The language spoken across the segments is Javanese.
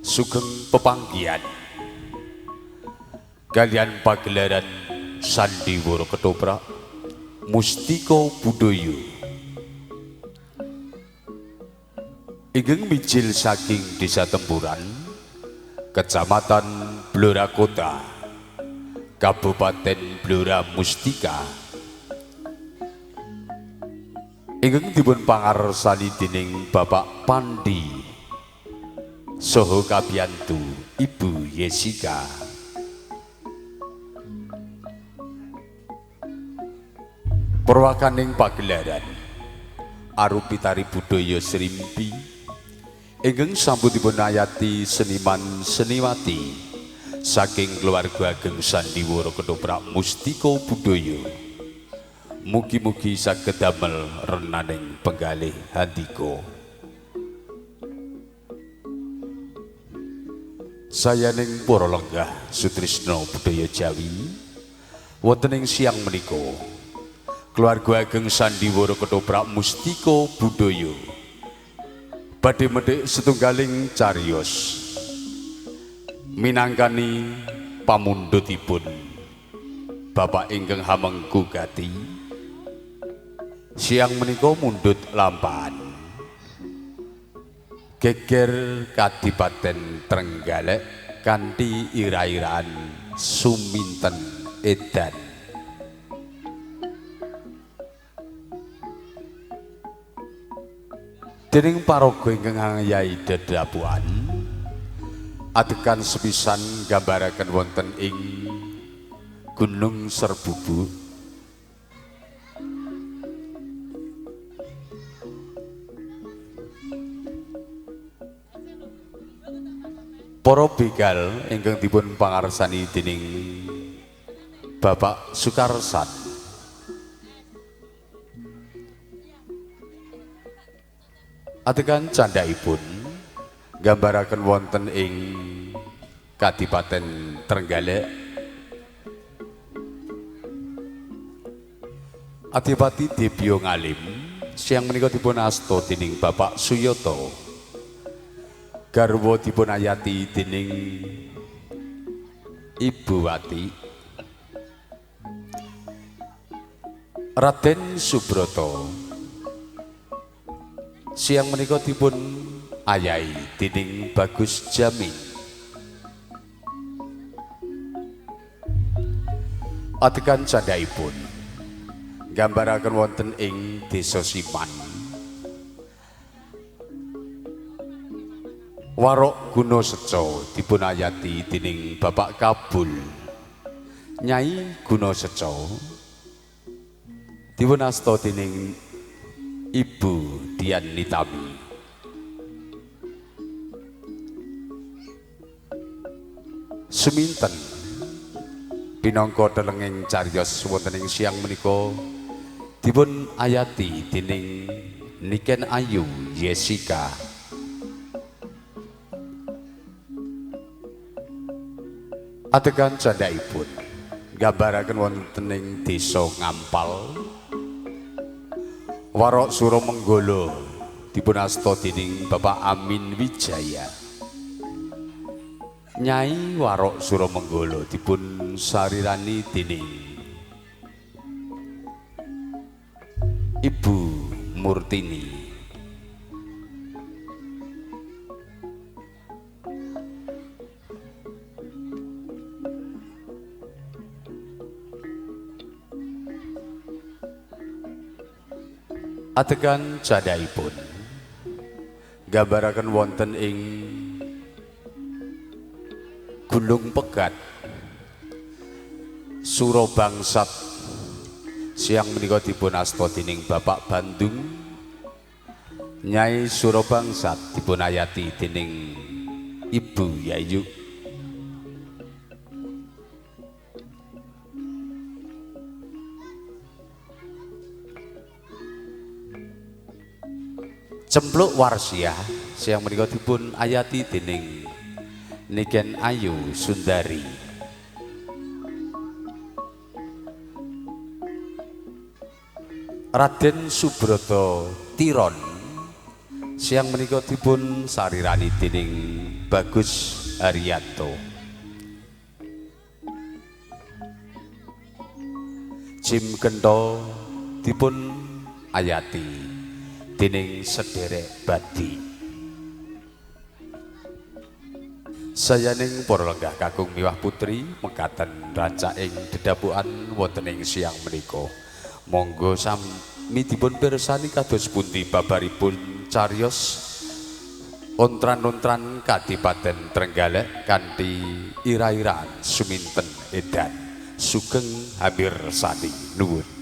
sugeng pepanggihan kalian pagelaran Sandiwara Ketoprak Mustika Budaya ingkang mijil saking Desa Tempuran, Kecamatan Blora Kota, Kabupaten Blora Mustika, ingkang dipun pangarsani dening Bapak Pandi saha kabiyantu Ibu Yesika. Perwakaning pagelaran arupi tari budaya Srimpi ingkang sampun dipun ayati seniman seniwati saking keluarga ageng Sandiwara Ketoprak Mustika Budaya. Mugi-mugi saged damel renaning penggalih handika. Sayaning para lenggah sutrisna budaya Jawi wonten ing siang menika keluarga ageng Sandiwara Ketoprak Mustika Budaya badhe medhik setunggaling cariyos minangkani pamundhutipun Bapak ingkang Hamengku Gati. Siang menika mundhut lampahan geger Kadipaten Trenggalek kanthi ira-iraan suminten edan. Dening paraga ingkang ngayahi dedapuan adegan sepisan gambaraken wonten ing Gunung Serbubu. Para begal ingkang dipun pangarsani dening Bapak Sukarsan adegan candhaipun gambaraken wonten ing Kadipaten Trenggalek. Adipati Debyo Ngalim siang menika dipun asta dening Bapak Suyoto, garwa dipun ayati dening Ibu Wati. Raden Subroto siang menika dipun ayahi dening Bagus Jamin. Adegan candhaipun gambaraken wonten ing Desa Siman, Warok Gunaseca dipun ayati dening Bapak Kabul. Nyai Gunaseca dipun asta dening Ibu Dian Nitami. Suminten pinangka delenging cariyos wonten ing siang menika dipun ayati dening Niken Ayu Yesika. Adegan candhaipun gambaraken wonten ing Desa Ngampal, Warok Suromenggala dipun asta dening Bapak Amin Wijaya. Nyai Warok Suromenggala dipun sarirani dening Ibu Murtini. Adegan candhaipun gambaraken wonten ing Gunung Pegat, Surabangsat. Siang menika dipun asta dening Bapak Bandung. Nyai Surabangsat dipun ayati dening Ibu Yayu. Cempluk Warsiah siang menika dipun ayati dening Niken Ayu Sundari. Raden Subroto Tiron siang menika dipun sarirani dening Bagus Haryanto. Jim Gento dipun ayati dening sederek badi. Sayaning para lenggah kakung miwah putri mekaten rancaking dedapukan wonten ing siang menika. Monggo sami dipun pirsani kados pundi babaripun cariyos ontran-ontran Kadipaten Trenggalek kanthi ira-iraan suminten edan sugeng hampir sani nuwun.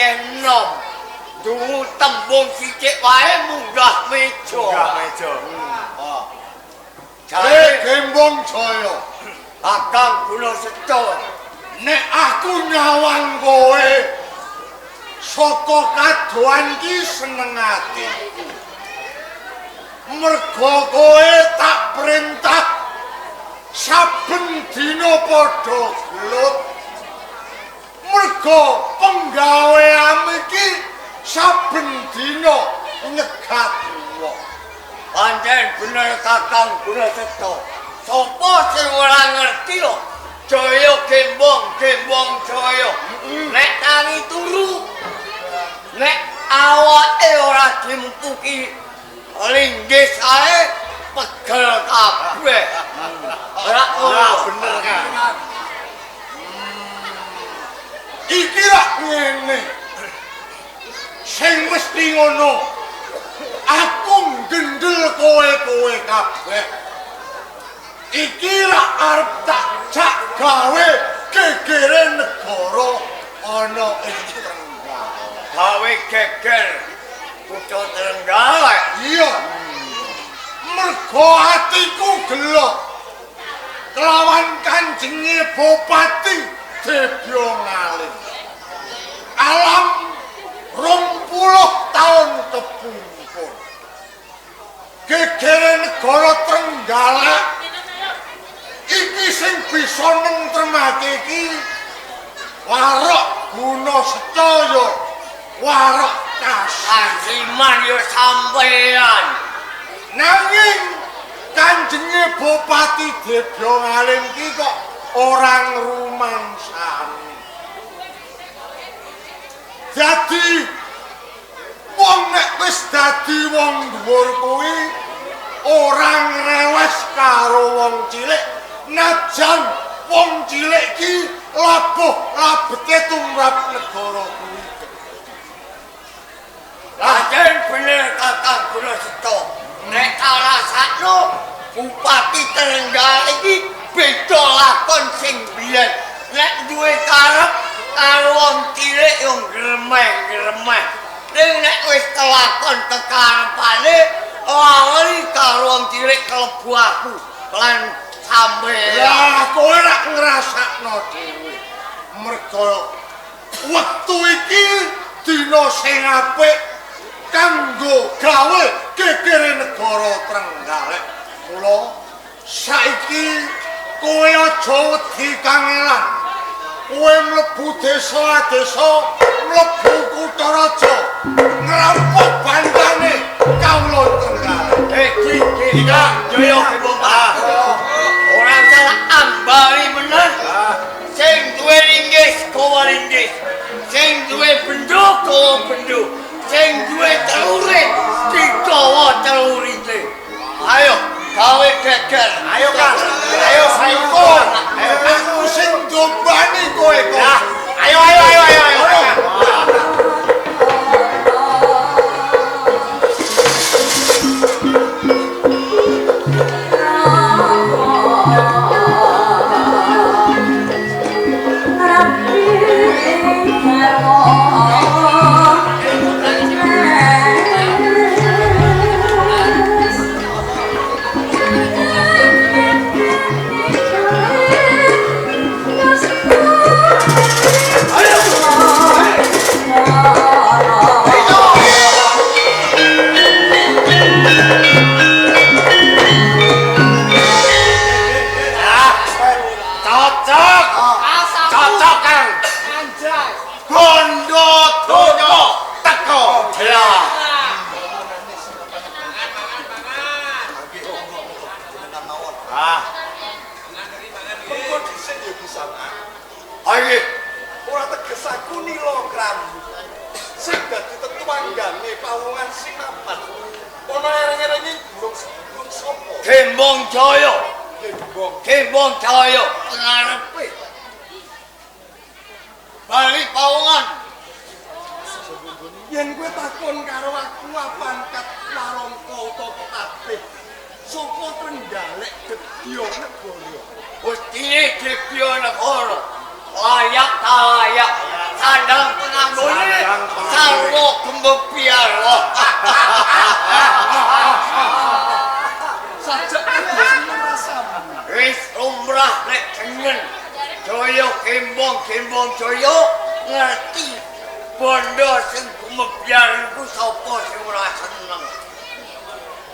akeh nom. Dungu tembung sithik wae munggah meja. Jare Gembong Jaya. Kakang Guna Seto. Nek aku nyawang kowe saka kadoan ki seneng ati. Mergo kowe tak perintah saben dina padha gelut. Mergo penggawean iki saben dina nyegat wong. Pancen bener Kakang Guna Seto. Sopo sing ora ngerti lho? Jaya gembong jaya. Nek tangi turu, nek awake ora dimpuki linggis ae pegel kabeh. Ora bener kan. Iki rak ngene. Sing mesti ngono. Aku gendel kowe kabeh. Iki rak arep tak jak gawe gegere negara ana ing Trenggalek. Gawe geger kutha Trenggalek. Iya. Mergo atiku gelo kelawan kanjenge Bupati Debyongalih. Alam 20 tahun kepungkur. Gegere negara Trenggalek iki sing bisa nentremake iki Warok Guna Setaya, Warok Kasiman yo sampean. Nanging kanjenge Bupati Debyongalih iki kok orang rumangsani. Dadi wong nek wis dadi wong dhuwur kuwi orang rewes karo wong cilik, najan wong cilik ki labuh labete tumrap negara kuwi. Pancen bener Kakang Guna Seto. Nek rasakno Bupati Trenggalek iki beda lakon sing biyen. Nek duwe karep karo wong cilik yo gremeh. Nek wis kelakon kekarepane lali karo wong cilik kelebu aku lan sampeyan. Lah kowe rak ngrasakno dhewe. Mergo wektu iki dina sing apik kanggo gawe gegere negara Trenggalek. Mula saiki kowe aja wedi kangelan. Kowe mlebu desa-desa, mlebu kutha raja, ngrampok bandane kawula Trenggalek. Iki Jaya Gembong. Ora salah ambali bener. Sing duwe linggis kowe linggis. Sing duwe bendho kowe bendho. Sing duwe telurit digawa telurite. Ayo gawe geger. Ayo Kang, ayo saiko. Aku sing dombani kowe kok. Ayo. Ayo, ora teges aku nilogram. Sing dadi tetuanggane pawongan Sinapan. Ana ereng-erenge gunung sapa? Gembong Jaya. Gembong Jaya ngarepe. Bali pawongan. Yen kowe takon karo aku pangkat warangka utawa patih saka Trenggalek Debyonegara. Gusti Debyonegara layak ta layak. sandang penganggone sarwa gembepiar. Sajak sing rasamu. Wis umrah nek jengen. Jaya kembang jaya ngerti bondo sing gumebyar iku sapa sing ora seneng.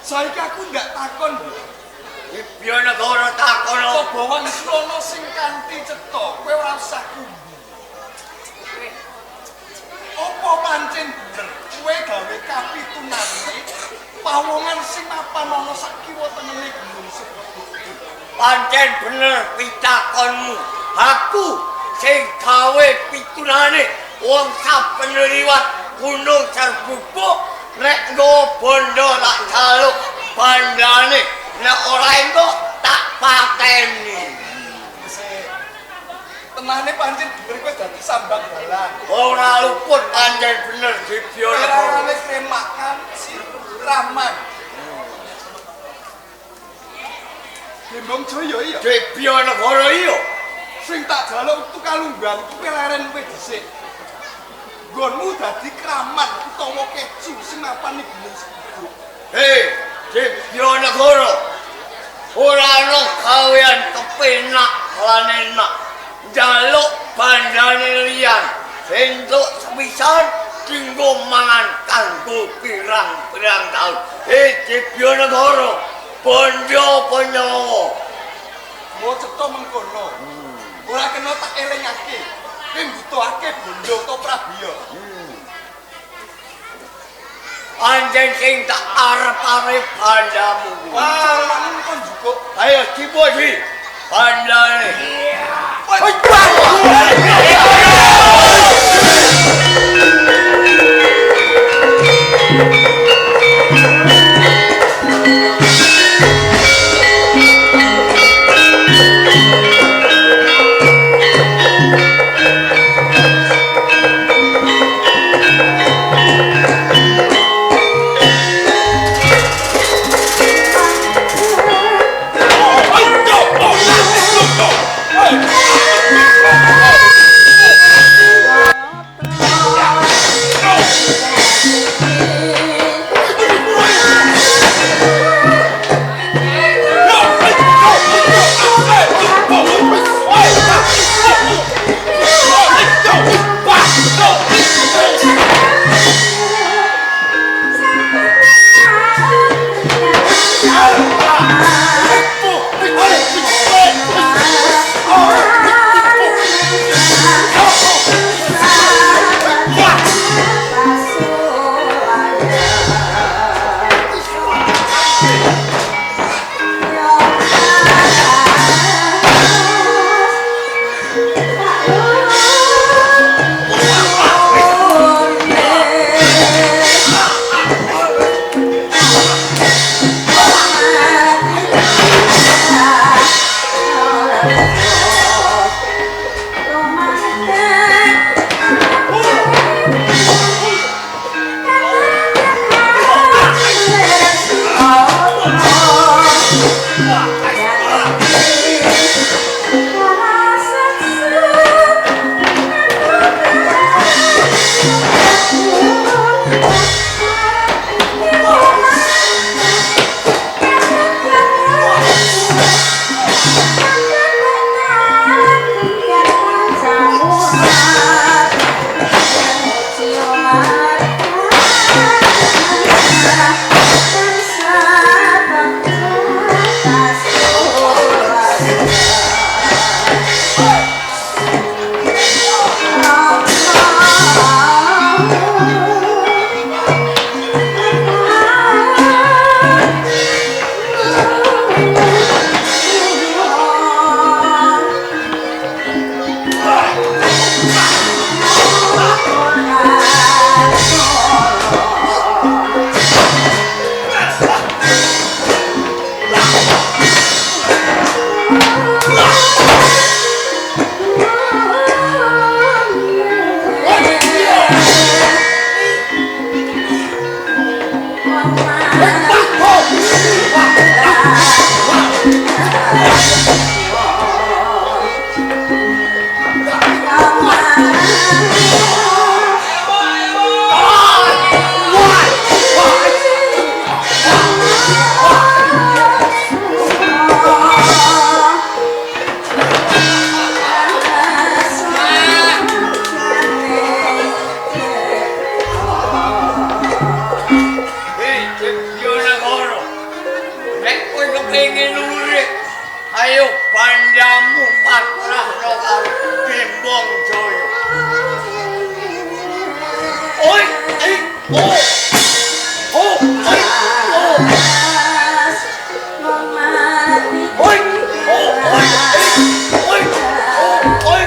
Saiki aku ndak takon. Ibyo negara takon Apa bawang Srono sing kanthi cetha, kowe ora usah kumbu. Apa pancen bener kowe gawe kapitunane pawongan sing mapan ana sak kiwa tengene gunung Sebahu. pancen bener pitakonmu. Aku sing gawe pitunane wong saben liwat gunung Serbubuk nek nggo bondo tak jaluk bandane nek ora engko tak pateni. Tenane pancen bener kowe dadi sambang dalan. Ora luput pancen bener dibyo Perane kremakan si Raman. Gembong Jaya iya. dibyo negara iya. Sing tak jaluk wektu kalunggang kuwi leren kowe dhisik. Nggonmu dadi kraman utawa keju sing mapan ning gunung Sebahu. Hei, dibyo negara. Ora ana gawean kepenak lan enak. Jaluk bandane liyan. Entuk sepisan dinggo mangan kanggo pirang-pirang taun. Dibyo negara. Bondo Panyawa. Mau cetha mengkono. Ora kena tak elingake. Kowe mbutuhake bondo to Prabiya. Anjen sing tak arep-arep bandamu. Wah, mangun kon jukuk. Ayo dipuji bandane. ayo bandamu patrahno karo Gembong Jaya. Oi, oh. Oh, oi, oh. Oi, oh, oi, oi, oh, oi.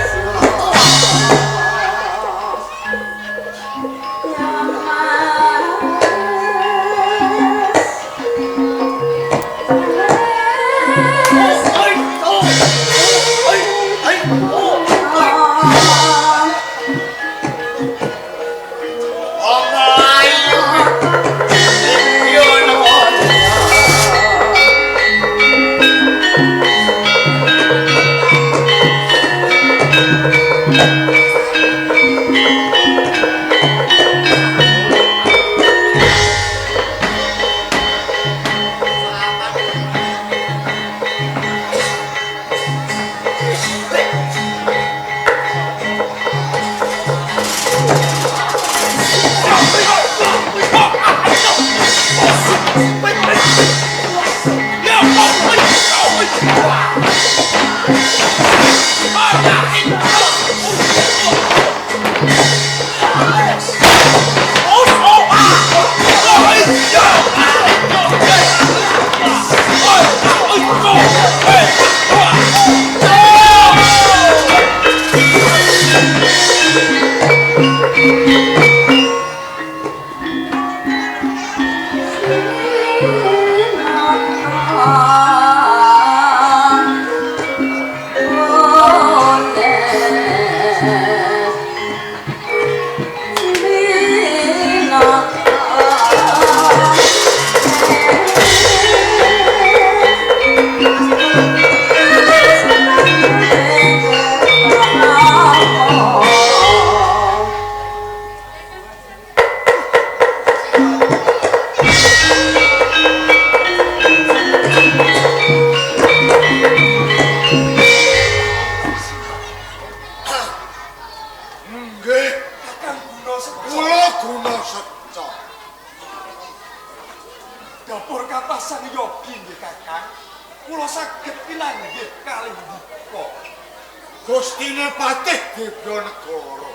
Gustine Patih Diponegoro.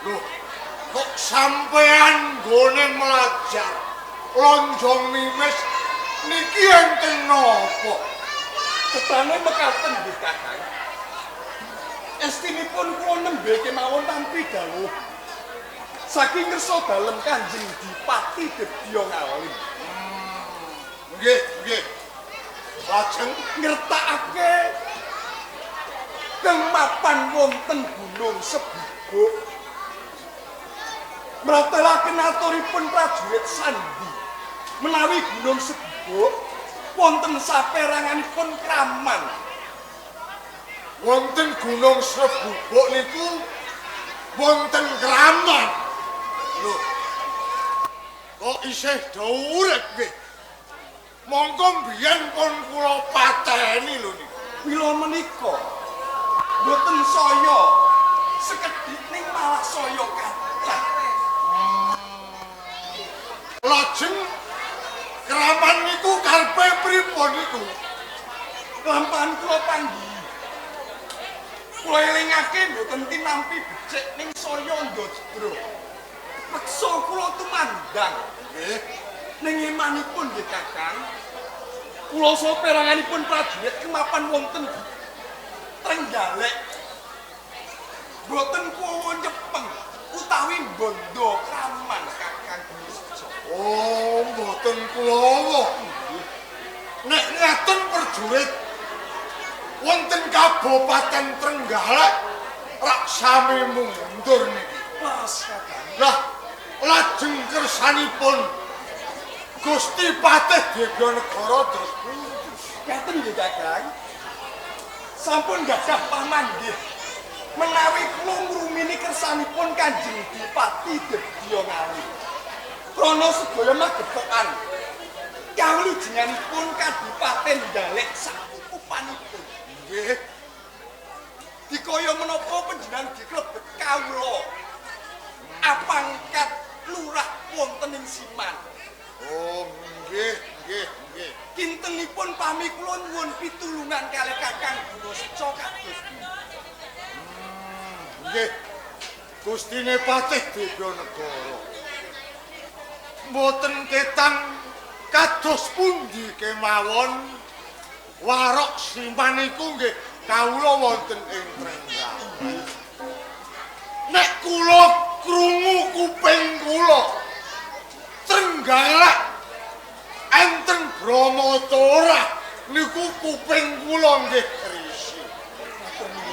Loh, kok sampean gone melajar lonjong mimis niki enten napa? Ketane mekaten nggih Kakang. Estinipun kula nembe kemawon tampi dawuh. Saking ngersa dalem Kanjeng Dipati Dedya Ngalim. Nggih, nggih. Lajeng ngertakake kemapan wonten Gunung Sebuguk. Mratelaken aturipun prajurit sandi menawi Gunung Sebuguk wonten saperanganipun kraman. Wonten Gunung Sebuguk niku wonten kraman. Lho. Kok isih urip nggih? Monggo biyen pun kula pateni lho niku. Mila menika boten saya sekedhik ning malah saya kathah. Lajeng kraman niku karepe pripun niku? Lampahan kula panggih. Kula elingake mboten tinampi becik ning saya Ndajra. Peksa kula tumandang. Nggih. Ning imanipun nggih Kakang. Kula saperanganipun prajurit kemapan wonten Trenggalek. Boten kuwon nyepeng utawi bondo kraman Kakang Gusti. Oh, mboten kula. Nek ngaten prajurit wonten Kabupaten Trenggalek rak sami mundur niki. Pas Kakang. Lah, lajeng kersanipun Gusti Patih Diponegoro terus Ngaten nggih Kakang. Sampun gadah pamanggih menawi kula ngrumini kersanipun Kanjeng Dipati Dedya Ngalim. Krana sedaya magepokan kawlujenganipun Kadipaten Dalek sakukupanipun. nggih. Dikaya menapa panjenengan diklebet kawula apangkat lurah wonten ing Siman. Oh, nggih, nggih, nggih. Kintenipun pami kula nyuwun pitulungan kalih Kakang Gunaseca kados Nggih. Gustine Patih Diponegoro. Mboten ketang kados pundi kemawon warok simaniku nggih kawula wonten ing Trenggalek. Nek kula krungu kuping kula Trenggalek enten Brahmacora niku kuping kula nggih risi.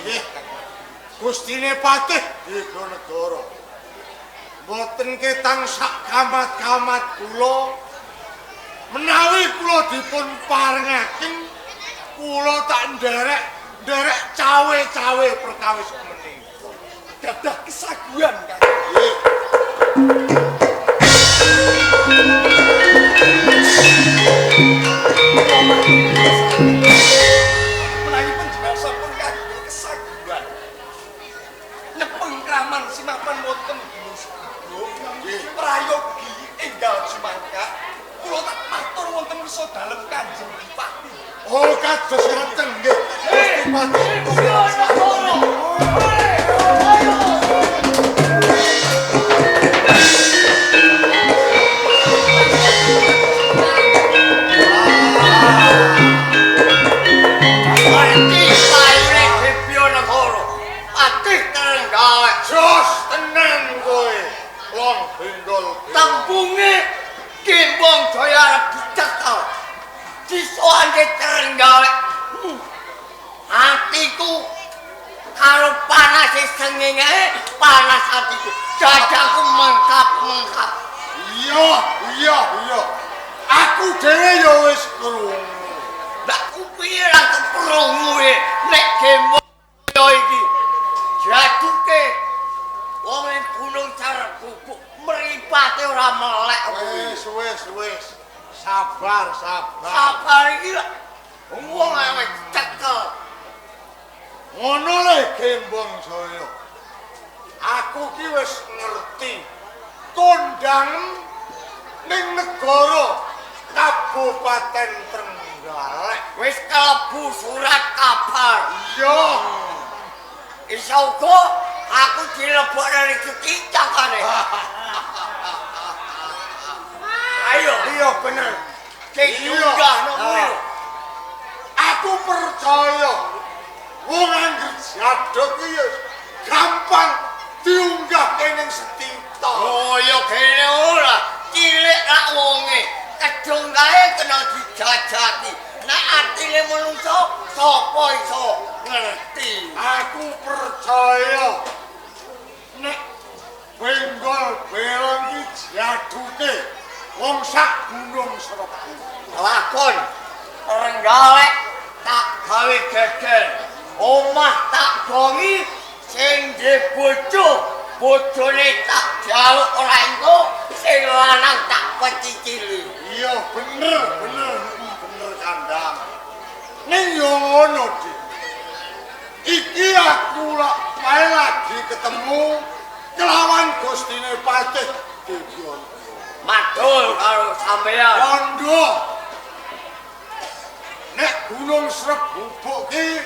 Nggih. Gustine Patih Diponegoro. Mboten ketang sak kamat-kamat kula menawi kula dipun paringaken kula tak nderek cawe-cawe perkawis menika. gadah kesaguhan Kang. Nggih. Menawi panjenengan sampun kagungan kesaguhan nyepeng kraman simapan wonten Gunung Sedago prayogi enggal jumangka kula tak matur wonten wirsa dalem Kanjeng Bupati. Oh, kados ngaten nggih. Gusti Patih. Mati paire Diponegoro. Patih Trenggalek. Jos tenan kowe. Wong bendol. Tempunge Kembang Jaya arep dicekel. Disoanke Trenggalek. Hatiku karo panas sengenge panas hatiku. Dadaku mengkap-mengkap. Iya. Aku dhewe ya wis krungu. Lah kupiye ra keprungu nek Kembang Jaya iki. Jaduke wong ing Gunung Carebubuk mripate ora melek kuwi. Wis. Sabar. Sabar iki lho. Wong wis cekel. Ngono le Gembong Jaya. Aku ki wis ngerti. Kondangan ning negara Kabupaten Trenggalek. Wis kalebu surat kabar. Iya. Isa uga aku dilebokne rezeki cakane. Ayo, Iya bener. sing munggah nomor. Aku percaya wong anggere jaduk ki ya gampang diunggahke ning setita. Oh, ya kene ora. Cilik lak wonge. Kedung kae kena dijajaki. Nek atine menungso sapa iso ngerti. Aku percaya nek benggol belong ki jaduke wong sak gunung Serebu. Lakon Trenggalek tak gawe geger. Omah tak bongi sing duwe bojone tak jaluk ora engko sing lanang tak pecicili. Iya bener kandang. Ning yo ngono Dik. Iki aku lagi ketemu kelawan Gustine Patih Diponegoro. Madul karo sampeyan. Kondo. Nek Gunung Serebubuk ki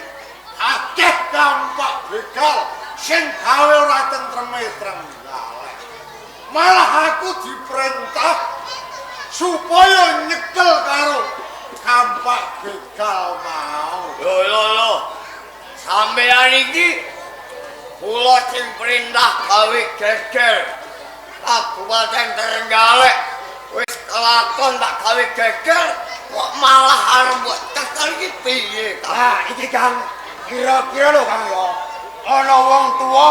akeh dampak begal sing gawe ora tentreme Trenggalek. Malah aku diperintah supaya nyekel karo dampak begal mau. Lho. Sampeyan iki kula sing perintah gawe geger. Kabupaten Trenggalek wis kelakon tak gawe geger kok malah arep mbok cekel iki piye ta? Nah, iki Kang kira-kira lho Kang ya. Ana wong tuwa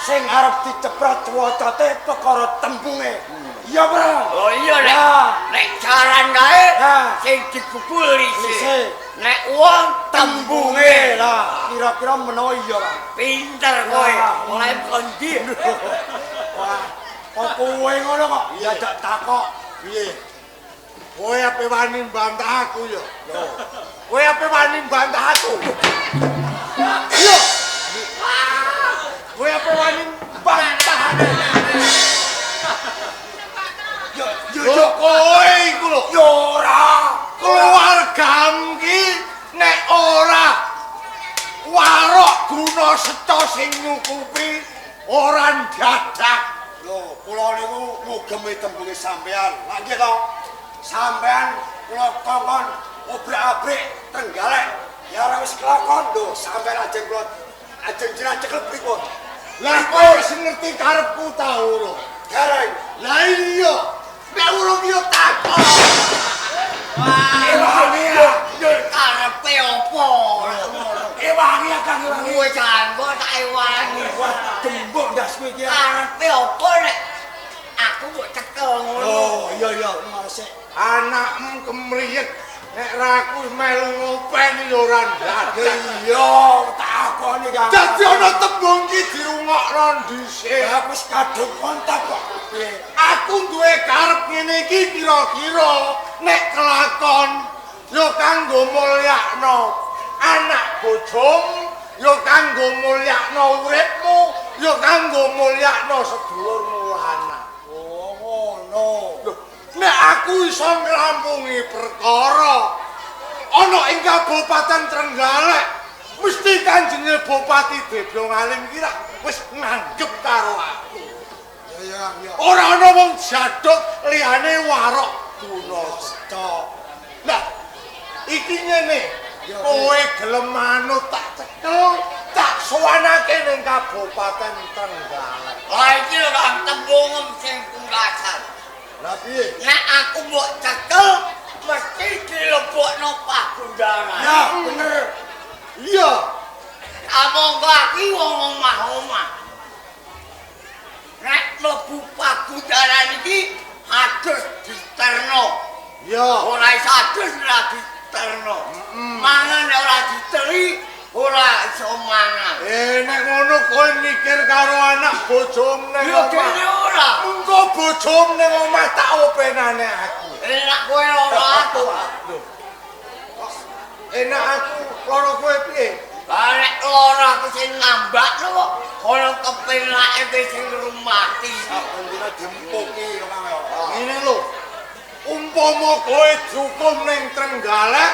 sing arep diceprot wocote perkara tempunge. Iya, Bro. Oh iya nek Ya. nek jaran kae Ya. sing dibukuli Lise. sih. Nek wong tembunge lah. Kira-kira menawa iya, Kang. pinter kowe. Ya. Mulai kondi. Wah, kok kowe ngono kok diajak takok. Piye? Kowe ape wani mbantah aku ya? Kowe ape wani mbantah aku? Yo. Kowe ape wani mbantah aku? Yo, Yo kowe iku lho. Yo ora. Keluargamu ki nek ora warok guna seto sing nyukupi ora dadak. Lho, kula niku ngugemi tembunge sampean. Lah nggih to. Sampean kula kongkon obrak-abrik Trenggalek. Ya ora wis kelakon lho, sampean ajeng kula ajeng jenengan cekel pripun? Lah kowe sing ngerti karepku ta urung? Gareng. Lah iya, nek urung yo takon. Ewangi yo karepe opo? Ewangi Kang Ewangi. Kowe janggo tak ewangi. Gembok ndasku iki. Karepe opo nek aku mbok cekel ngono? Oh, iya ngono sik. Anakmu kemriyet nek ra aku melu ngopeni yo ora dadak. Iya, takoni Kang. Dadi ana tembung iki dirungokno dhisik. Aku wis kadung kontak kok. Piye? Aku duwe karep ngene iki kira-kira nek kelakon yo kanggo mulyakno anak bojomu, yo kanggo mulyakno uripmu, yo kanggo mulyakno sedulurmu lanang. Oh, ngono. Lho, nek aku iso ngrampungi perkara ana ing Kabupaten Trenggalek, mesti Kanjenge Bupati Debyong Alim ki wis nganggep karo aku. Ya. Ora ana wong jaduk liyane warok guna seto. Lah, iki ngene, kowe gelem manut tak cekel, tak sowanake ning Kabupaten Trenggalek. Lah iki lho Kang tembung sing pungkasan. Lah piye? Nek aku mbok cekel mesti dilebokno pagundangan. Ya, bener. Iya, Amangka aku wong omah-omah. Nek mlebu pagundangan iki adus diterno. iya. Ora iso adus ora diterno. Mangan ora diteri ora iso mangan. Nek ngono kowe mikir karo anak bojomu ning Yo dene omah. ora. Engko bojomu ning omah tak openane aku. Enak kowe ora aku. Enak aku lara kowe piye? Lah nek lara aku sing ngambakno kok kono kepenake wis sing rumati. Sakjane dimpuki lho Kang. Ngene lho. Umpama kowe cukup ning Trenggalek,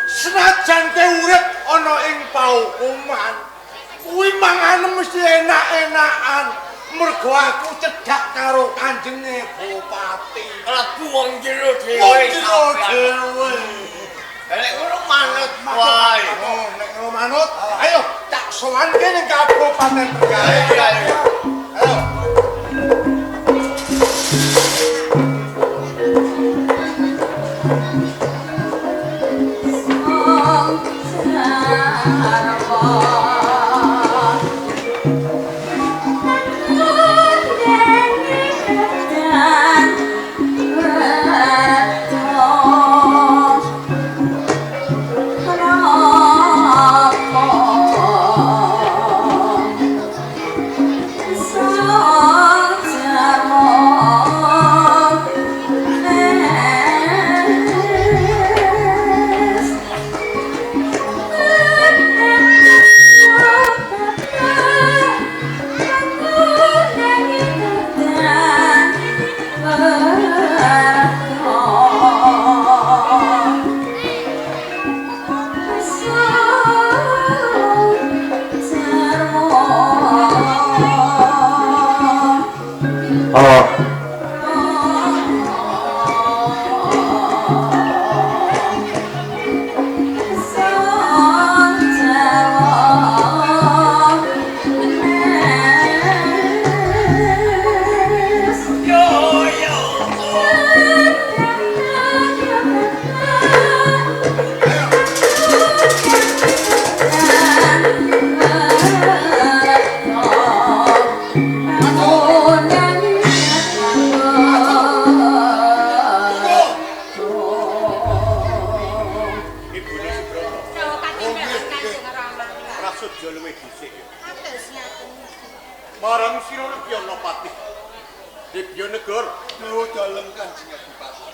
senajan kowe urip ana ing paukuman, kuwi mangan mesti enak-enakan. Mergo aku cedhak karo Kanjenge Bupati. Klebu wong jero dhewe. Wong jero dhewe. Nek ngono manut wae. Nek ngono manut, ayo tak sowanke ning Kabupaten Trenggalek. Ayo. Marang sira Nopati. Dibyanegara nuwun dalem Kanjeng Bupati.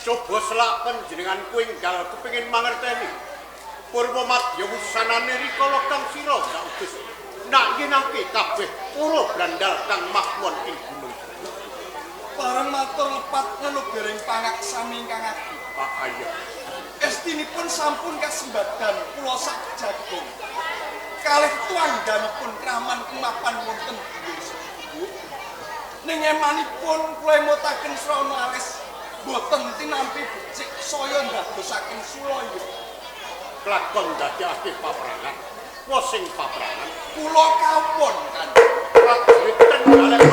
Coba selak panjenenganku enggal kepengin mangerteni. Purwa madya wusanane rikala kang sira sautus. Nak yenangke kabeh para brandal kang makmur ing gunung. Bareng matur lepat nganu dereng pangaksami ingkang agung. Pak Ayo. Estinipun sampun kasembadan kula sak jagung. Kalih tuangganipun kraman kemapan wonten Gunung Sewu. Ning emanipun kula mutaken srana alis boten tinampi becik saya ndadosaken sulaya. Kelakon dadekake paprangan. Kuwi sing paprangan. Kula kawon kan. Prajurit Trenggalek.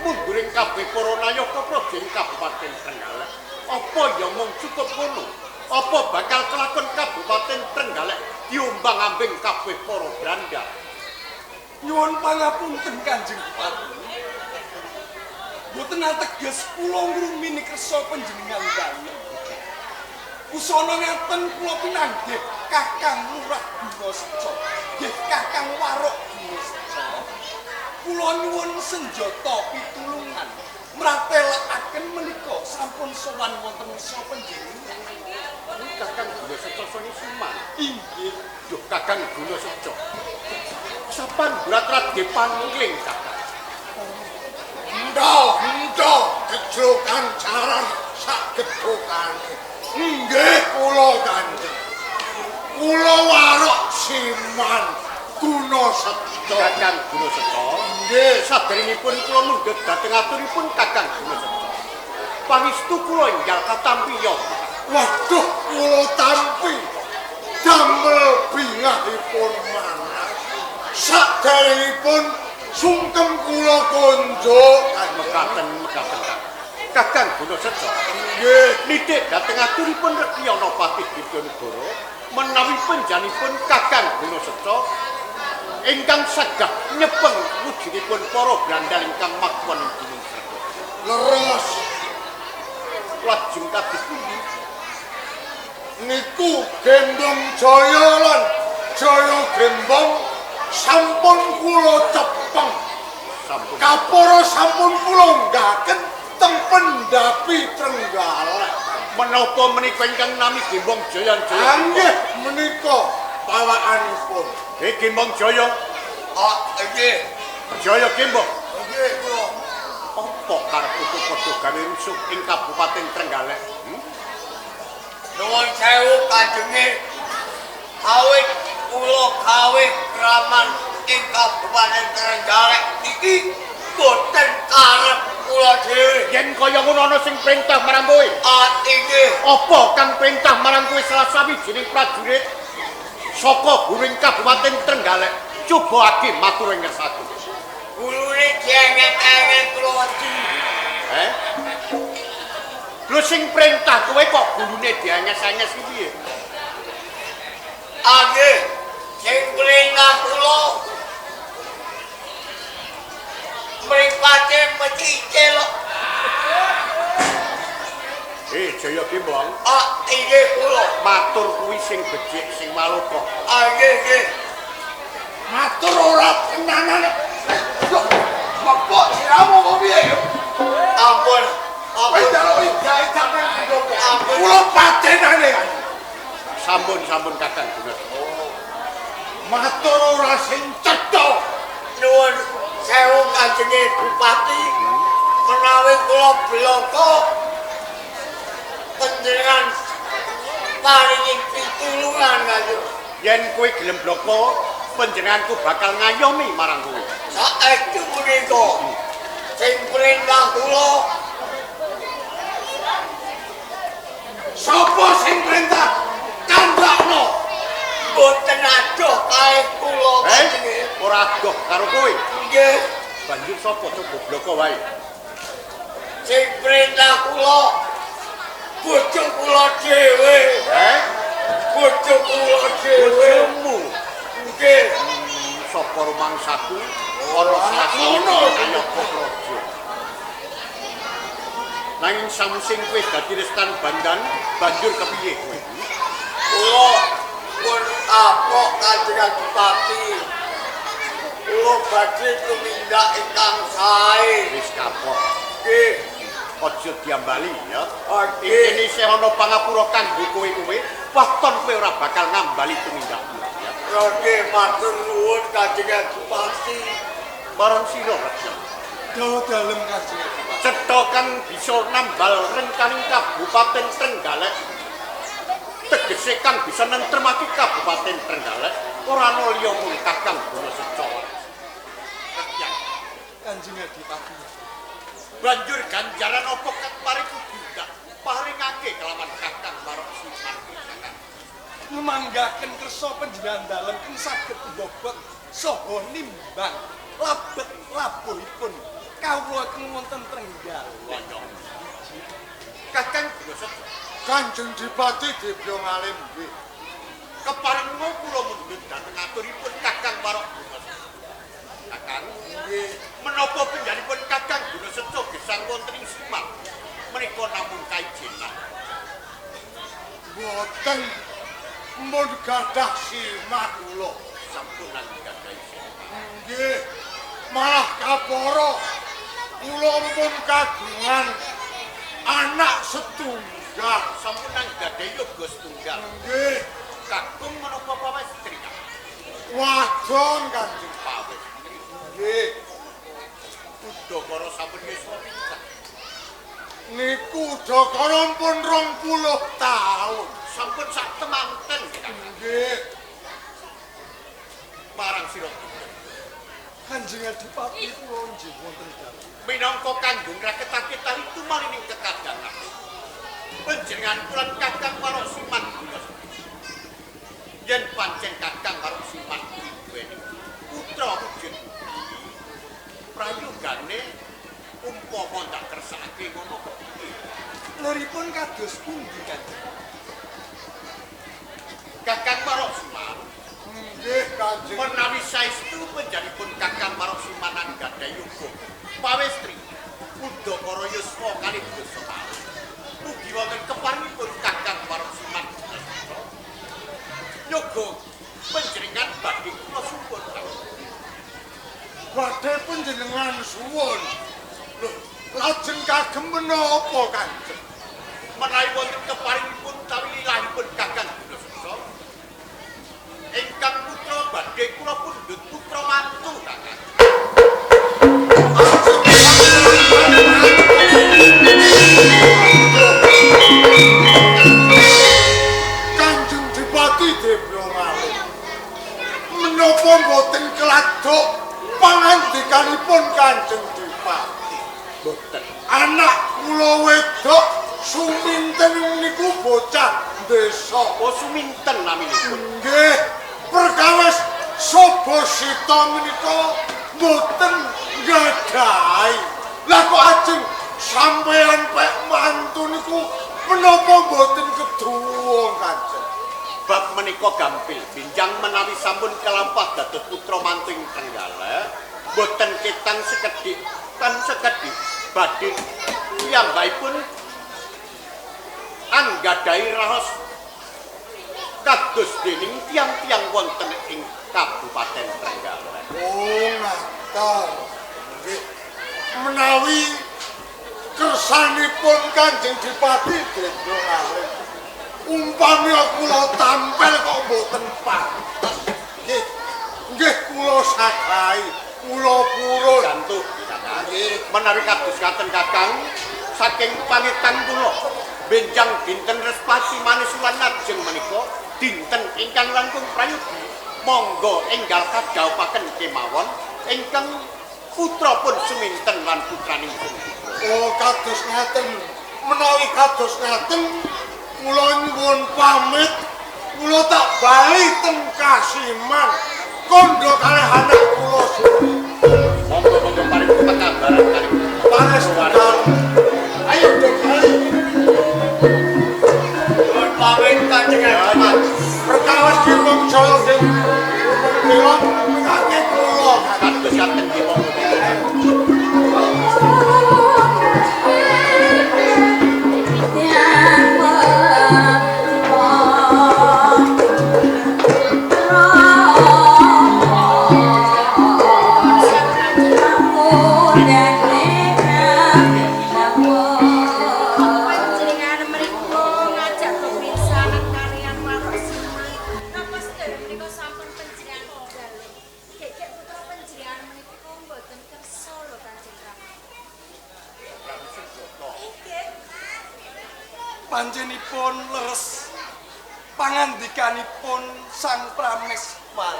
Munduring kabeh para nayaka Praja Kabupaten Trenggalek. Apa ya mung cukup ngono? Apa bakal kelakon Kabupaten Trenggalek diombang-ambing kabeh para branda? Nyuwun pangapunten Kanjeng Bupati. Boten ateges kula ngrumini kersa panjenengan dalem. Kusana ngaten kula pinanggih Kakang Lurah Gunaseja, nggih Kakang Warok Gunaseja. Kula nyuwun senjata pitulungan mratelakaken menika sampun sowan wonten sa panjenengan. Kakang Gunaseja sing suman. Inggih, Duh Kakang Gunaseja. Sapan berat-berat dipangling Kakang. Ndak, kejokan jaran sak gedhokane. Nggih kula Kanjeng. Kula Warok Siman Gunaseja. Kakang Gunaseja. Nggih, Saderengipun kula mundhut dhateng aturipun Kakang Gunaseja. Pangestu kula enggal katampi ya. waduh kula tampi damel bingahipun manah. Saderengipun sungkem kula konjuk Mekaten Kakang Gunaseja. nggih Nithik dhateng aturipun Rekyana Patih Diponegoro menawi panjenenganipun Kakang Gunaseja ingkang sagah nyepeng wujudipun para brandal ingkang makwan Gunung Sewu. leres Lajeng kados pundi? niku Gendong Jaya lan Jaya Gembong sampun kula cepeng. Sampun. Kapara sampun kula nggaken teng Pendapi Trenggalek. Menapa menika ingkang nami Gembong Jaya Nggih menika pawakanipun. Gembong Jaya, Nggih. Jaya Gembong. Nggih kula. Apa karepipun padha gawe rusuh ing Kabupaten Trenggalek? Nuwun sewu Kanjenge. Awit kula gawe kraman ing Kabupaten Trenggalek iki boten karep kula dhewe. Yen kaya ngono ana sing perintah marang kowe. Inggih. Apa kang perintah marang kowe salah sawijining prajurit saka guring Kabupaten Trenggalek? Coba agi matur ing ngersatu. Gulune dianget-anget kula wedi. Lho sing perintah kowe kok gulune dianyes-anyes iki piye? Nggih. Sing perintah kula mripate mecicil. Jaya Gembong, Inggih kula. matur kuwi sing becik sing maloka. Nggih. Matur ora tenanan. Bapak siramu kok piye? Ampun. Wis daluk gawe sampeyan ndopo. Kula patenane. Sampun Kakang Gunaseja. Matur ora sing cetha. Nuwun sewu Kanjenge Bupati. Menawi kula bloko panjenengan paringi pitulungan Kanjeng. Yen kowe gelem bloko, panjenenganku bakal ngayomi marang kowe. Saestu punika sing perintah kula. Sapa sing perintah? Kandakno. Boten adoh kae kula Kanjeng. Ora adoh karo kowe. Nggih, Banjur sapa coba bloko wae. sing perintah kula bojo kula dhewe. Bojo kula dhewe. Bojomu. Nggih. Sapa rumangsaku ana sasana kaya Praja. Nanging samsing kowe dadi restan bandan, banjur kepiye kowe? Kula pun apok Kanjeng Bupati. Kula badhe tumindak ingkang sae. Wis kapok. Nggih. Aja diambali ya. Nggih. Intine isih ana pangapura kanggo kowe-kowe waton kowe ora bakal ngambali tumindakmu. Oke, matur nuwun Kanjeng Adipati. Marang sira Raja. Dawa dalem Kanjeng Adipati. Cetha kang bisa nambal rengkaning Kabupaten Trenggalek. Tegese kang bisa nentremake Kabupaten Trenggalek ora ana liya mung Kakang Gunaseca. Kanjeng Adipati. Banjur ganjaran apa kang paring budak paringake kelawan Kakang Maroksiman. Memanggaken kersa panjenengan dalem ing saged bobot saha nimbang labet labuhipun kawula keng wonten Trenggalek. Kakang Gunaseca Kanjeng Adipati Dibyo Ngalim nggih. keparing kula mundhut dhateng aturipun Kakang Maroksiman. Kakang nggih menapa panjenenganipun Kakang Gunaseca gesang wonten ing Simat menika namung kaijenan. Boten mun gadah simat kula. Sampunan gadahi simat. Nggih, malah kaporo kula pun kagungan anak setunggal. Sampunan gadahi yoga setunggal. Nggih, Kakung menapa pawestri Kakang? wadon Kanjeng. Pawestri. Nggih, Udakara sampun yuswa pinten? niku udakara pun 20 taun. Sampun sak temanten Kakang. Nggih, Marang sira Kanjeng Adipati kula nggih wonten dalem. minangka kanggung raketake tali tumalining kekadangan. Panjenengan kulan Kakang Maroksiman yen pancen Kakang Maroksiman kuwi duweni putra wujud prayogane umpama ndak kersake ngono kepiye. Leripun kados pundi Kanjeng? Kakang Maroksiman Nggih Kanjeng. menawi saestu panjenenganipun Kakang Maroksiman anggadhahi yoga pawestri Udakara yuswa kalih dosa taun. Mugi wonten keparingipun Kakang Maroksiman yoga panjenengan badhe kula suwun. Badhe panjenengan suwun. Lho, lajeng kagem menapa Kanjeng? Menawi wonten keparingipun tawi lilahipun Kakang Gunaseca ingkang putra badhe kula pundhut putra mantu Kakang. Kanjeng Adipati Dibyo Ngalim. Menapa boten keladuk pangandikanipun Kanjeng Adipati? Boten. Anak kula wedok suminten niku bocah desa. Oh suminten naminipun. Nggih, perkawis Sobosita menika boten gadhahi. Lah kok ajeng sampeyan pek mantu niku menapa boten keduwung Kanjeng? Bab menika gampil binjang menawi sampun kelampah dados putra mantu ing Trenggalek boten ketang sekedhik tan sekedhik badhe piyambakipun anggadhahi raos kados dening tiang-tiang wonten ing Kabupaten Trenggalek. Oh, ngaten. Nggih. Menawi kersanipun Kanjeng Adipati Dibyo Ngalim umpami kula tampil kok mboten pantes. Nggih. Nggih kula sadhahi, kula purun. Gantuh Kakang. Menawi kados katen Kakang saking pamitan kula benjang dinten Respati manis wulan lajeng menika dinten ingkang langkung prayogi monggo enggal kadhawuhaken kemawon ingkang putra pun suminten lan putranipun. Oh, kados ngaten. Menawi kados ngaten kula nyuwun pamit. Kula tak bali teng Kasiman. Kandha kalih anak kula suri. Monggo paring pekabaran kalih Pangestu. Ayo dok bali. Nuwun pamit Kanjeng Adipati. Perkawis dipun jaya sing kula kakek kula. kados katen nggih monggo. Panjenengan mriku ngajak pepingsanan kalian panjenipun leres pangandikanipun Sang Prameswar.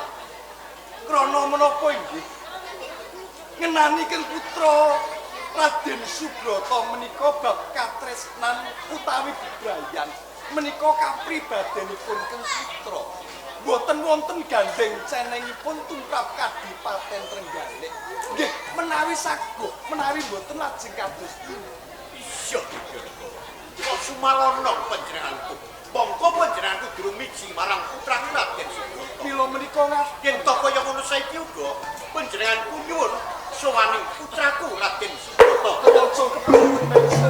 Krana menapa inggih? Ngenaniken putra Raden Subrata menika bab katresnan utawi bebrayan menika kapribadenipun Kang Putra. Boten wonten gandeng cenengipun tumrap Kadipaten Trenggalek. Nggih, menawi saguh, menawi boten lajeng kados Iya, kok sumalana panjenenganku. Mongko panjenenganku durung miji marang putra Raden Subrata. mila menika Yen to kaya ngono saiki uga panjenenganku nyuwun sowaning putraku Raden Subrata. ngaso kepripun mangsa.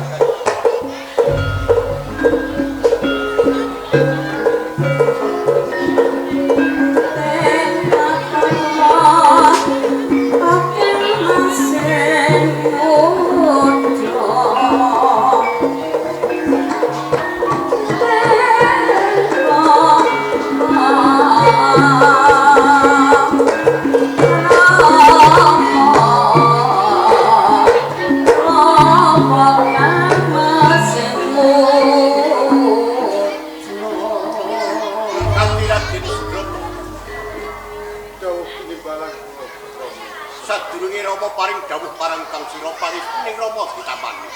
Sadurunge Rama paring dawuh parang kang sira paring ning Rama ditampani.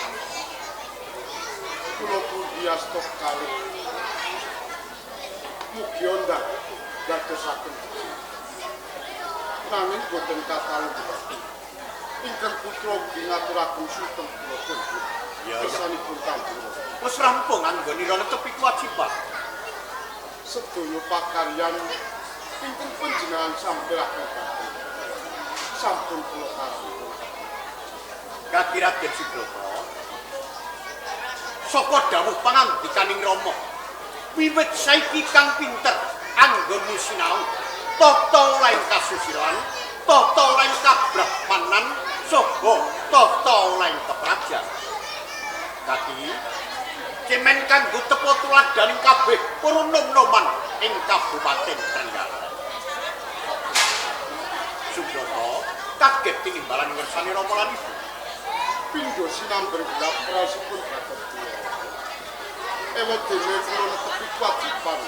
Kula pundi asta kalih. Mugi ondah dadosaken. Nanging boten kakalih. Ingkang putra ugi ngaturaken sugeng kula pundi. Ya, Kersanipun Kanjeng. Wis rampung anggonira netepi kewajiban. Sedaya pakaryan ingkang panjenengan sampiraken sampun kula kawula. Kaki Raden Subrata. Saka dawuh pangandikaning Rama. Wiwit saiki kang pinter anggonmu sinau tata lain kasusilan, tata lain kabrahmanan, saha tata lain keprajan. Kaki cemen kanggo tepo tuladaning kabeh para nom-noman ing Kabupaten Trenggalek. Subrata kaget tinimbalan ngersani Rama lan Ibu. Pindha sinamber gelap prasipun bakat kula. Ewa dene kula netepi kewajiban.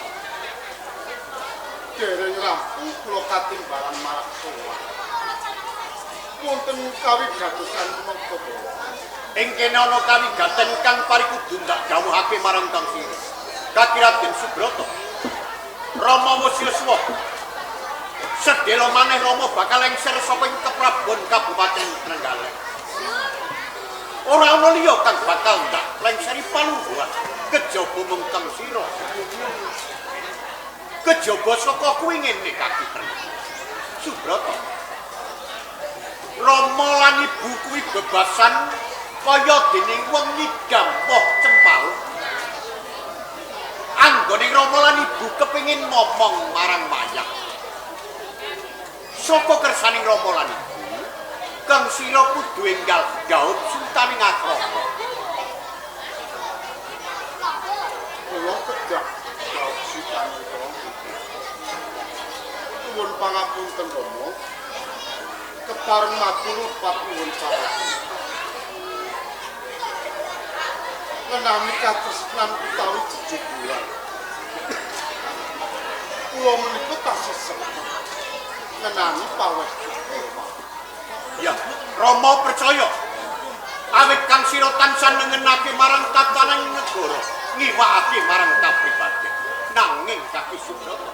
Dereng rampung kula katimbalan marak sowan. Wonten kawigadosan menapa? Ing kene ana kawigaten kang parikudu ndak dawuhake marang Kang Sira. Kaki Raden Subrata. Rama wis yuswa. Sedhela maneh Rama bakal lengser saka ing keprabon Kabupaten Trenggalek. Ora ana liya kang bakal ndak lengseri palungguhan kejaba mung Kang Sira. Kejaba saka kuwi ngene Kaki Subrata. Rama lan Ibu kuwi bebasan kaya dening wong ngidam woh cempal. Anggone Rama lan Ibu kepengin momong marang mayang. Sapa kersaning Rama lan Ibu? Kang Sira kudu enggal gaut sultaning akrama. Kula kedah gaut sultaning akrama. Nuwun pangapunten Rama. Kepareng matur patuwun paraga. Menami katresnan utawi jejuburan. Kula menika tasih seneng. Menami paweh Ya, Rama percaya. Awit Kang Sira tansah nengenake marang tatanan negara, ngiwakake marang kapribaden. Nanging Kaki Subrata,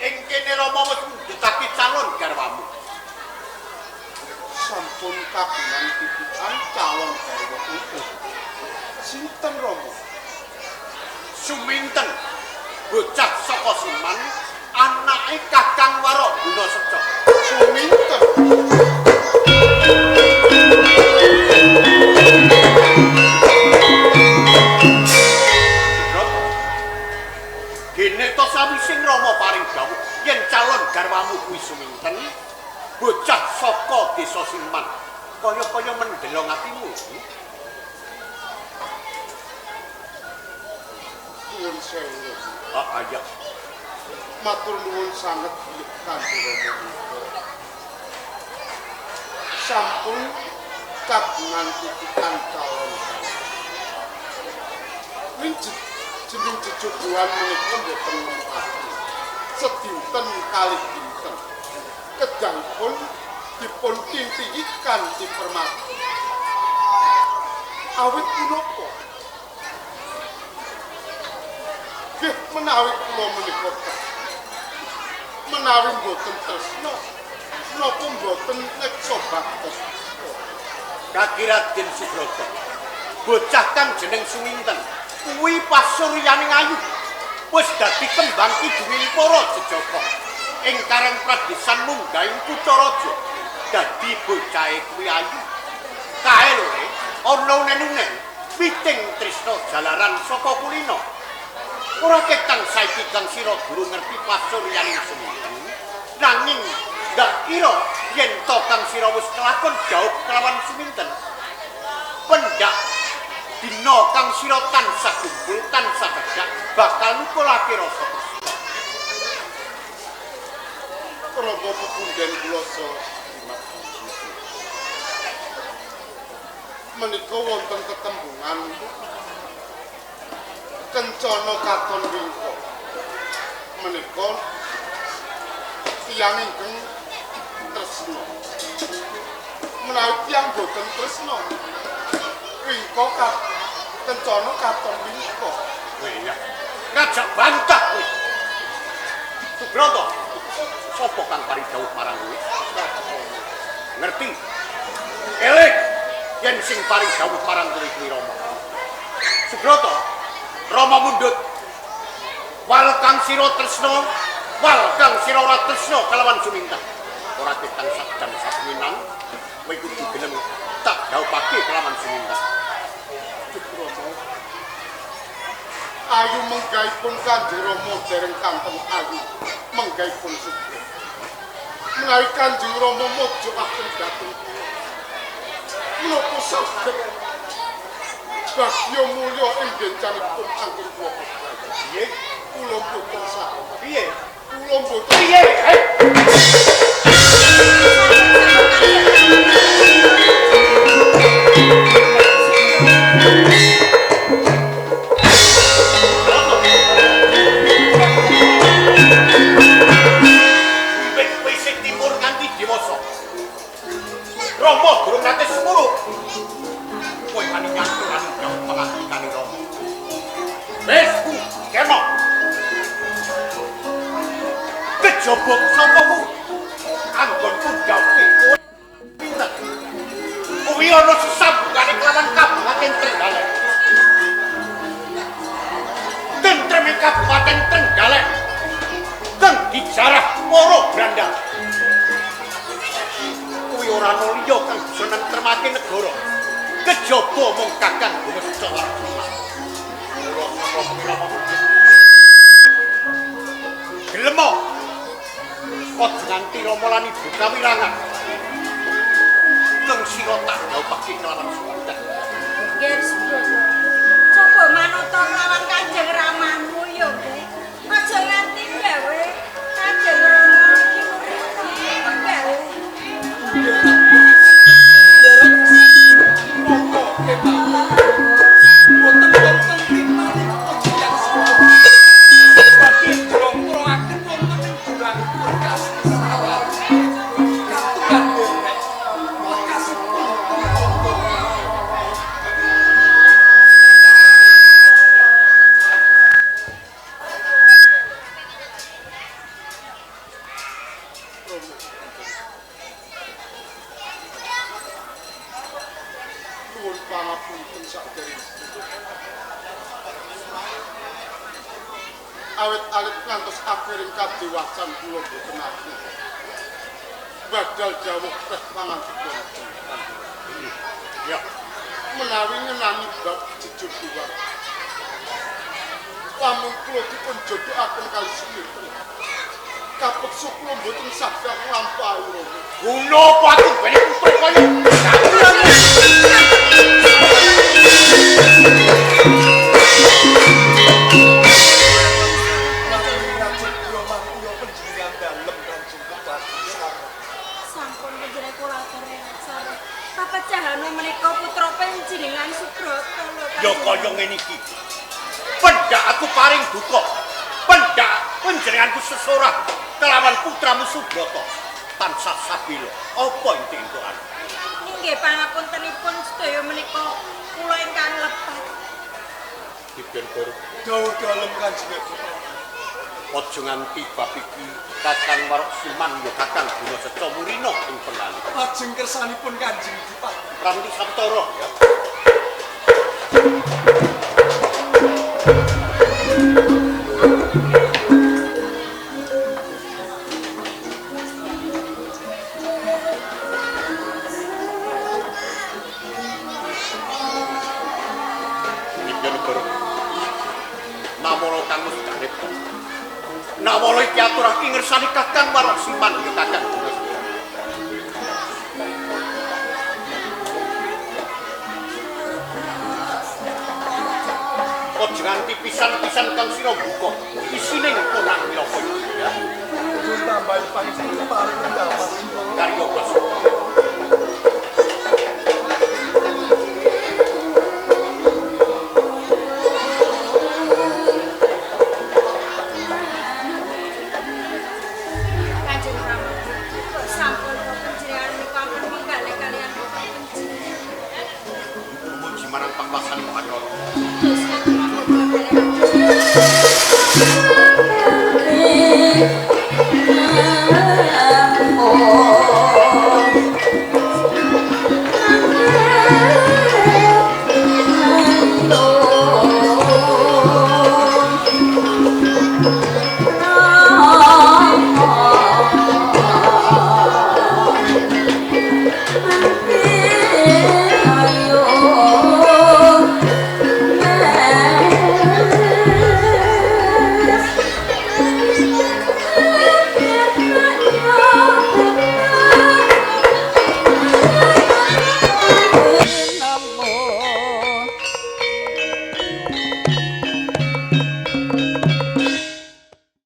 ing kene Rama wis ndhetake calon garwamu. sampun kagungan titipan calon garwa utuh. Sinten Rama? Suminten, bocah saka Siman, anake Kakang Waraduna Seca. Suminten. Gene to sawising Rama paring dawuh yen calon garwamu kuwi Suminten, bocah saka desa Siman. Kaya-kaya mendelong atimu. Nuwun sewu. Ayah. Matur nuwun sanget Kanjeng Rama. Sampun kagungan titipan calon. jeneng jejogohan menika mboten nemokaken sedinten kalih dinten kedahipun dipun tintihi kanthi permati awit punapa nggih menawi kula menika menawi mboten tresna napa mboten neksa baktes Kaki Raden Subrata bocah kang jeneng Suminten kuwi pasuryaning ayu wis dadi kembang kidunging para jejaka ing kareng pradesan munggahing Kutaraja dadi bocahe kuwi ayu kae lho ana unen-unen piting tresna jalaran saka kulina ora ketang saiki kang sira guru ngerti pasuryaning Suminten nanging dak kira yen to kang sira wis kelakon jauh kelawan Suminten pendak dina kang sira tansah kumpul tansah cedhak bakal nukulake rasa tresna Rama pepunden kula menika wonten tetembungan kencana katon wingko menika tiyang ingkang tresna menawi tiyang boten tresna wingko kencana katon wingko iya ngajak bantah kowe Subrata sapa kang paring dawuh marang kowe ngerti elek yen sing paring dawuh marang kowe kuwi Rama Subrata Rama mundhut wal kang sira tresna wal kang sira ora tresna kalawan Suminten ora ketang sak jam sapeminang kowe kudu gelem tak dawuhake kalawan Suminten ayu menggaipun Kanjeng Rama dereng kanten ayu menggaipun Subrata menawi Kanjeng Rama mojokaken dhateng menapa saged bagya mulya ing bencanipun anggen kula piye kula boten sah piye kula boten piye Rama durung nate semurut. Kowe wani nyaturan dawuh pangandikane Rama. Wis ku kemok. Kejaba sapa ku? Anggonku dawuhe kowe pinter. Kuwi ana sesambungane kelawan Kabupaten Trenggalek. Tentreme Kabupaten Trenggalek kang dijarah para Brandal. Ora ana liya kang bisa nentremake negara kejaba mung Kakang Gumesto Warkina gelem aja nganti Rama lan Ibu kawirangan kang sira tak dawuhake kelawan Suminten nggih Subrata coba manut kelawan Kanjeng Ramamu ya nggih aja nganti gawe Kanjeng Rama iki murid gawe awit-alit ngantos akhiring kadiwasan kula boten ati badal dawuh teh pangandika ya menawi ngenani bab jejogohan pamun kula dipun jodohaken kali Suminten kapeksa kula boten saged nglampahi guna apa aku bene putra kaya Papacahana menika putra panjenengan Subrata lho. Ya kaya ngene iki. pendak aku paring duka. Pendak panjenenganku sesorah kelawan putramu Subrata. Tansah sabila. Apa inti-intukan? Inggih pangapuntenipun sedaya menika kula ingkang lepat. Dipun Guru. Dawa dalem Kanjeng Putra. Aja nganti bab iki Kakang Waroksuman ya Kakang Guna Seca Murina ing Penali. Lajeng kersanipun Kanjeng Dipati. Pramila Sabtara ya. Nawala iki aturake ngersani Kakang Waroksuman ya Kakang Guna. Aja nganti pisan-pisan kang sira buka isine konang Wirapa ya. Pun tambahi panjenengan paring pendapat. Karya Basuki. Kanjeng Rama, kok sampun panjenengan menika ampun ninggale kaliyan panjenengan. Muji marang Pangwasan Pandoro. Terus kanjeng